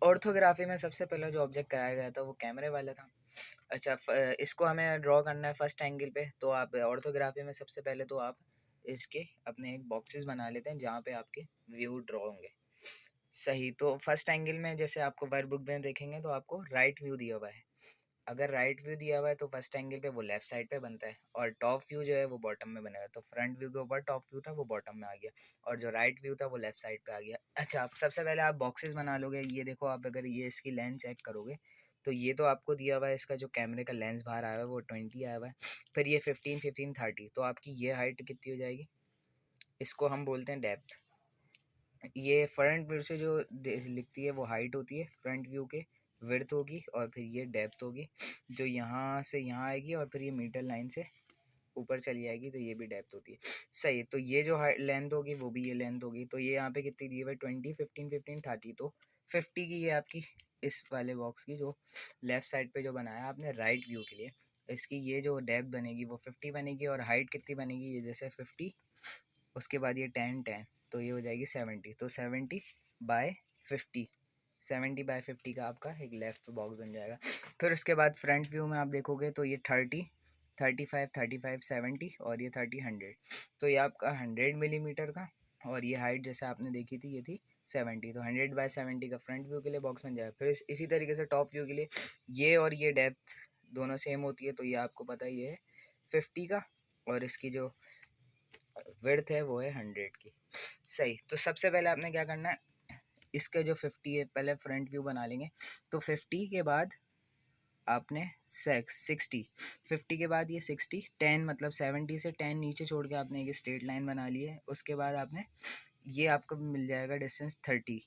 Orthography में सबसे पहला जो ऑब्जेक्ट कराया गया था वो कैमरे वाला था। अच्छा इसको हमें ड्रॉ करना है फर्स्ट एंगल पे, तो आप ऑर्थोग्राफी में सबसे पहले तो आप इसके अपने एक बॉक्सेस बना लेते हैं जहाँ पे आपके व्यू ड्रॉ होंगे। सही, तो फर्स्ट एंगल में जैसे आपको वर्क बुक में देखेंगे तो आपको राइट व्यू दिया हुआ है। अगर राइट व्यू दिया हुआ है तो फर्स्ट एंगल पे वो लेफ्ट साइड पे बनता है, और टॉप व्यू जो है वो बॉटम में बनेगा। तो फ्रंट व्यू के ऊपर टॉप व्यू था वो बॉटम में आ गया, और जो राइट व्यू था वो लेफ्ट साइड पे आ गया। अच्छा, आप सबसे पहले आप बॉक्सेस बना लोगे। ये देखो, आप अगर ये इसकी लेंस चेक करोगे तो ये तो आपको दिया हुआ है, इसका जो कैमरे का लेंस बाहर आया हुआ है वो 20 आया हुआ है। फिर ये 15, 15, 30, तो आपकी ये हाइट कितनी हो जाएगी? इसको हम बोलते हैं डेप्थ। ये फ्रंट व्यू से जो लिखती है वो हाइट होती है फ्रंट व्यू के, विड्थ होगी, और फिर ये डेप्थ होगी जो यहाँ से यहाँ आएगी, और फिर ये मीटर लाइन से ऊपर चली जाएगी, तो ये भी डेप्थ होती है। सही, तो ये जो लेंथ होगी वो भी ये लेंथ होगी। तो ये यहाँ पे कितनी दी हुई है? 20, 15, 15, 30, तो 50 की ये आपकी इस वाले बॉक्स की जो लेफ्ट साइड पे जो बनाया आपने राइट व्यू के लिए, इसकी ये जो डेप्थ बनेगी वो 50 बनेगी, और हाइट कितनी बनेगी? ये जैसे 50, उसके बाद ये 10, 10, तो ये हो जाएगी 70। तो 70/50, 70/50 का आपका एक लेफ्ट बॉक्स बन जाएगा। फिर उसके बाद फ्रंट व्यू में आप देखोगे तो ये 30, 35, 35, 70, और ये 30, 100, तो ये आपका 100 मिलीमीटर का, और ये हाइट जैसे आपने देखी थी ये थी 70, तो 100/70 का फ्रंट व्यू के लिए बॉक्स बन जाएगा। फिर इसी तरीके से टॉप व्यू के लिए ये और ये डेप्थ दोनों सेम होती है, तो ये आपको पता ही है 50 का, और इसकी जो विड्थ है वो है 100 की। सही, तो सबसे पहले आपने क्या करना है, इसका जो 50 है पहले फ्रंट व्यू बना लेंगे। तो 50 के बाद आपने 60, 50 के बाद ये 60, 10 मतलब 70 से 10 नीचे छोड़ के आपने एक स्ट्रेट लाइन बना ली है। उसके बाद आपने ये आपको मिल जाएगा डिस्टेंस 30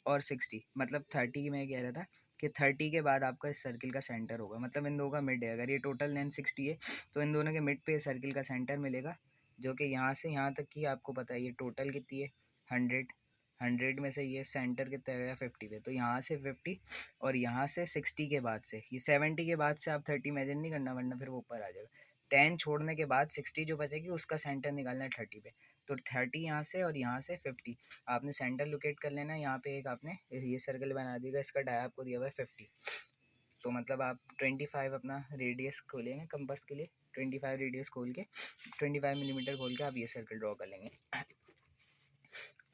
और 60, मतलब 30 की मैं कह रहा था कि 30 के बाद आपका इस सर्किल का सेंटर होगा, मतलब इन दोनों का मिड है। अगर ये टोटल लेंथ 60 है तो इन दोनों के मिड पे सर्किल का सेंटर मिलेगा, जो कि यहाँ से यहाँ तक की आपको पता है ये टोटल कितनी है 100। 100 में से ये सेंटर कितना गया 50 पे, तो यहाँ से 50, और यहाँ से 60 के बाद से ये 70 के बाद से आप 30 इमेजिन नहीं करना, वरना फिर वो ऊपर आ जाएगा। 10 छोड़ने के बाद 60 जो बचेगी उसका सेंटर निकालना है 30 पे। तो 30 यहाँ से और यहाँ से 50, आपने सेंटर लोकेट कर लेना है। यहाँ पे एक आपने ये सर्कल बना दिएगा, इसका डाया आपको दिया हुआ है 50, तो मतलब आप 25 अपना रेडियस खोलेंगे कंपास के लिए, 25 रेडियस खोल के 25 मिलीमीटर खोल के आप ये सर्कल ड्रॉ कर लेंगे।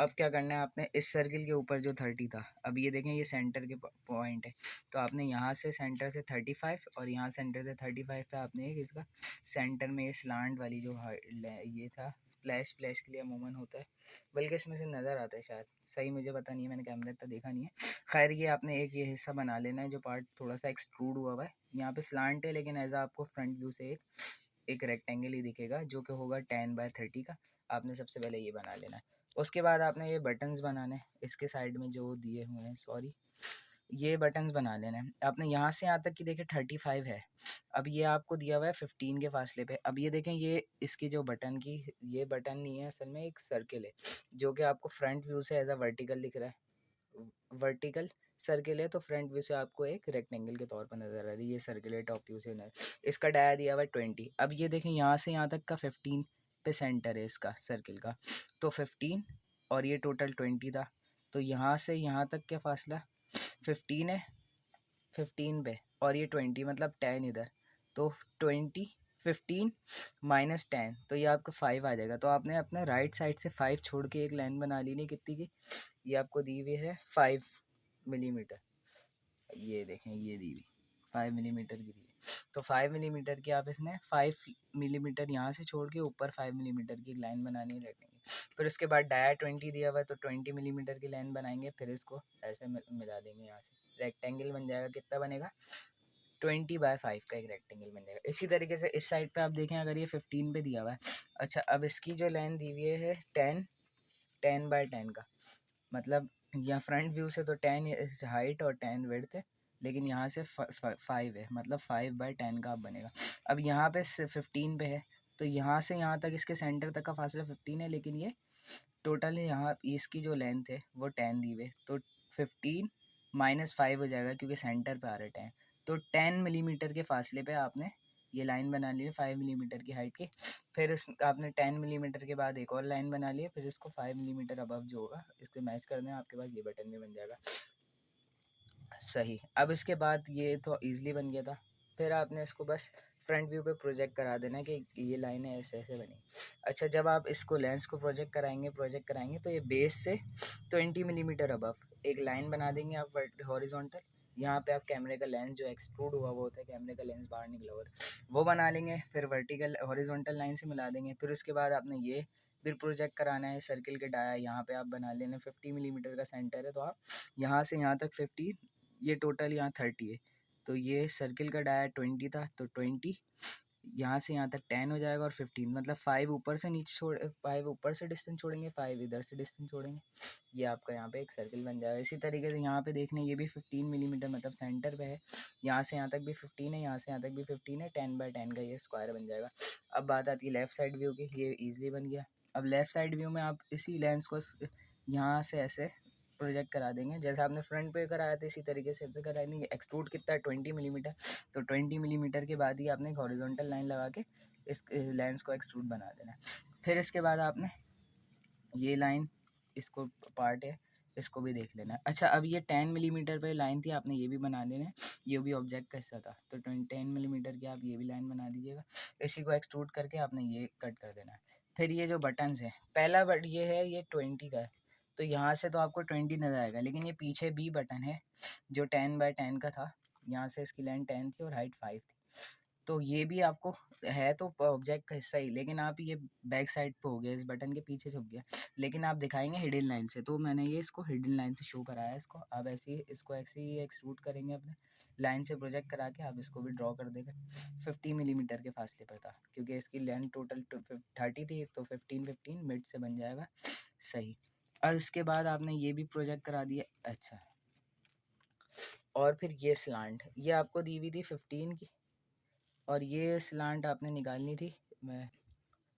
अब क्या करना है आपने, इस सर्किल के ऊपर जो 30 था, अब ये देखें ये सेंटर के पॉइंट है, तो आपने यहाँ से सेंटर से 35 और यहाँ सेंटर से 35 पे आपने एक इसका सेंटर में ये स्लांट वाली जो ये था फ्लैश, फ्लैश के लिए अमूमन होता है, बल्कि इसमें से नज़र आता है शायद, सही मुझे पता नहीं है, मैंने कैमरा इतना देखा नहीं है। खैर ये आपने एक ये हिस्सा बना लेना है जो पार्ट थोड़ा सा एक्सट्रूड हुआ हुआ है, यहाँ पे स्लांट है, लेकिन एज आपको फ्रंट व्यू से एक रेक्टेंगल ही दिखेगा जो कि होगा 10/30 का। आपने सबसे पहले ये बना लेना है। उसके बाद आपने ये बटन्स बनाने हैं, इसके साइड में जो दिए हुए हैं, सॉरी, ये बटन्स बना लेना है आपने। यहाँ से यहाँ तक की देखिए 35 है, अब ये आपको दिया हुआ है 15 के फासले पे। अब ये देखें ये इसकी जो बटन की, ये बटन नहीं है असल में, एक सर्किल है जो कि आपको फ्रंट व्यू से एज अ वर्टिकल दिख रहा है, वर्टिकल सर्किल है, तो फ्रंट व्यू से आपको एक रेक्टेंगल के तौर पर नजर आ रही है, ये सर्किल है टॉप व्यू से इसका डाया दिया हुआ है 20। अब ये देखें यहाँ से यहाँ तक का 15 पे सेंटर है इसका सर्किल का, तो 15 और ये टोटल 20 था, तो यहाँ से यहाँ तक क्या फासला 15 है, 15 पे और ये 20 मतलब 10 इधर, तो 20, 15 माइनस 10, तो ये आपका 5 आ जाएगा। तो आपने अपने राइट साइड से 5 छोड़ के एक लाइन बना ली नहीं, कितनी की, ये आपको दी हुई है 5 मिलीमीटर, ये देखें ये दी हुई 5 मिलीमीटर की दी है, तो 5 मिलीमीटर की आप इसने 5 मिलीमीटर यहाँ से छोड़ के ऊपर 5 मिलीमीटर की लाइन बनानी रखेंगे। फिर उसके बाद डाया 20 दिया हुआ है, तो 20 मिलीमीटर की लाइन बनाएंगे, फिर इसको ऐसे मिला देंगे, यहाँ से रेक्टेंगल बन जाएगा। कितना बनेगा? 20/5 का एक रेक्टेंगल बन जाएगा। इसी तरीके से इस साइड पे आप देखें, अगर ये 15 पे दिया हुआ है, अच्छा अब इसकी जो लाइन दी हुई है 10, 10/10 का, मतलब यहाँ फ्रंट व्यू से तो 10 हाइट और 10 विड्थ है, लेकिन यहाँ से 5 है, मतलब 5/10 का अब बनेगा। अब यहाँ पे 15 पे है, तो यहाँ से यहाँ तक इसके सेंटर तक का फासला 15 है, लेकिन ये टोटल है यहाँ इसकी जो लेंथ है वो 10 दी हुई है, तो 15 माइनस 5 हो जाएगा क्योंकि सेंटर पे आ रहा है 10, तो 10 मिलीमीटर के फासले पे आपने ये लाइन बना ली है 5 मिलीमीटर की हाइट की। फिर उस आपने 10 मिलीमीटर के बाद एक और लाइन बना ली है, फिर इसको 5 मिलीमीटर अबव जो होगा इसके मैच कर दें, आपके पास ये बटन भी बन जाएगा। सही। अब इसके बाद ये तो ईज़िली बन गया था। फिर आपने इसको बस फ्रंट व्यू पे प्रोजेक्ट करा देना है कि ये लाइनें ऐसे-ऐसे बनी। अच्छा, जब आप इसको लेंस को प्रोजेक्ट कराएँगे तो ये बेस से 20 मिलीमीटर अबव एक लाइन बना देंगे आप वर्ट हॉरिज़ॉन्टल। यहाँ पे आप कैमरे का लेंस जो एक्सट्रूड हुआ वो होता है, कैमरे का लेंस बाहर निकला हुआ होता है, वो बना लेंगे। फिर वर्टिकल हॉरिज़ॉन्टल लाइन से मिला देंगे। फिर उसके बाद आपने ये फिर प्रोजेक्ट कराना है सर्किल के डाया यहाँ पे आप बना लेना। 50 मिलीमीटर का सेंटर है तो आप यहाँ से यहाँ तक 50, ये टोटल यहाँ 30 है। तो ये सर्किल का डाया 20 था तो 20, यहाँ से यहाँ तक 10 हो जाएगा और 15, मतलब 5 ऊपर से नीचे छोड़ 5 ऊपर से डिस्टेंस छोड़ेंगे, 5 इधर से डिस्टेंस छोड़ेंगे। ये आपका यहाँ पे एक सर्किल बन जाएगा। इसी तरीके से यहाँ पे देखने ये भी 15 मिलीमीटर मतलब सेंटर पे है। यहाँ से यहाँ तक भी 15 है, यहाँ से यहाँ तक भी 15 है। 10 बाय 10 का ये स्क्वायर बन जाएगा। अब बात आती है लेफ़्ट साइड व्यू की। ये ईजिली बन गया। अब लेफ़्ट साइड व्यू में आप इसी लेंस को यहाँ से ऐसे प्रोजेक्ट करा देंगे। जैसे आपने फ्रंट पे कराया था इसी तरीके से करा देंगे। एक्सट्रूड कितना है 20 मिलीमीटर, तो 20 मिलीमीटर के बाद ही आपने एक हॉरिजॉन्टल लाइन लगा के इस लेंस को एक्सट्रूड बना देना है। फिर इसके बाद आपने ये लाइन, इसको पार्ट है, इसको भी देख लेना है। अच्छा, अब ये 10 मिलीमीटर पे लाइन थी, आपने ये भी बना देना है। ये भी ऑब्जेक्ट का हिस्सा था तो 10 मिलीमीटर की आप ये भी लाइन बना दीजिएगा। इसी को एक्सट्रूड करके आपने ये कट कर देना है। फिर ये जो बटन्स है, पहला बट ये है, ये 20 का है तो यहाँ से तो आपको 20 नज़र आएगा, लेकिन ये पीछे बी बटन है जो 10 बाय 10 का था। यहाँ से इसकी लेंथ 10 थी और हाइट 5 थी। तो ये भी आपको है तो ऑब्जेक्ट का हिस्सा ही, लेकिन आप ये बैक साइड पे हो गया, इस बटन के पीछे छुप गया, लेकिन आप दिखाएंगे हिडन लाइन से। तो मैंने ये इसको हिडन लाइन से शो कराया है इसको। आप ऐसे ही इसको ऐसे ही एक्सट्रूड करेंगे अपने लाइन से प्रोजेक्ट करा के, आप इसको भी ड्रॉ कर देगा। 50 मिलीमीटर के फासले पर था क्योंकि इसकी लेंथ टोटल 30 थी तो 15 मिड से बन जाएगा। सही। और इसके बाद आपने ये भी प्रोजेक्ट करा दिया। अच्छा, और फिर ये स्लांट ये आपको दी हुई थी 15 की, और ये स्लांट आपने निकालनी थी। मैं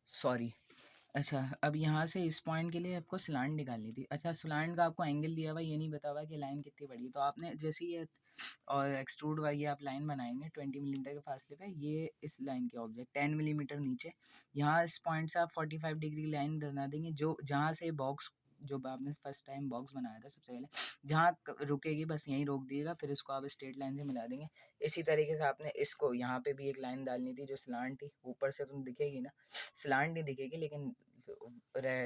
सॉरी। अच्छा, अब यहाँ से इस पॉइंट के लिए आपको स्लांट निकालनी थी। अच्छा, स्लांट का आपको एंगल दिया हुआ, ये नहीं बता हुआ कि लाइन कितनी बड़ी है। तो आपने जैसे ये और एक्सट्रूड वाली आप लाइन बनाएंगे 20 मिलीमीटर के फासले पे, ये इस लाइन के ऑब्जेक्ट 10 मिलीमीटर नीचे, यहाँ इस पॉइंट से आप 45 डिग्री लाइन बना देंगे। जो जहाँ से बॉक्स, जो आपने फर्स्ट टाइम बॉक्स बनाया था सबसे पहले, जहाँ रुकेगी बस यहीं रोक दिएगा। फिर इसको आप स्ट्रेट लाइन से मिला देंगे। इसी तरीके से आपने इसको यहाँ पे भी एक लाइन डालनी थी जो स्लांट थी। ऊपर से तुम दिखेगी ना, स्लांट नहीं दिखेगी लेकिन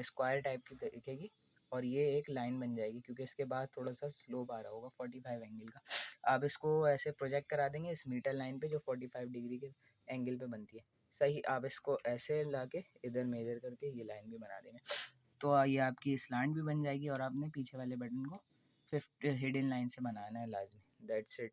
स्क्वायर टाइप की दिखेगी, और ये एक लाइन बन जाएगी क्योंकि इसके बाद थोड़ा सा स्लोप आ रहा होगा 45 एंगल का। आप इसको ऐसे प्रोजेक्ट करा देंगे इस मीटर लाइन पे जो 45 डिग्री के एंगल पे बनती है। सही। आप इसको ऐसे ला के इधर मेजर करके ये लाइन भी बना देंगे तो ये आपकी स्लांट भी बन जाएगी। और आपने पीछे वाले बटन को 50 हिडन लाइन से बनाना है लाजमी। That's it.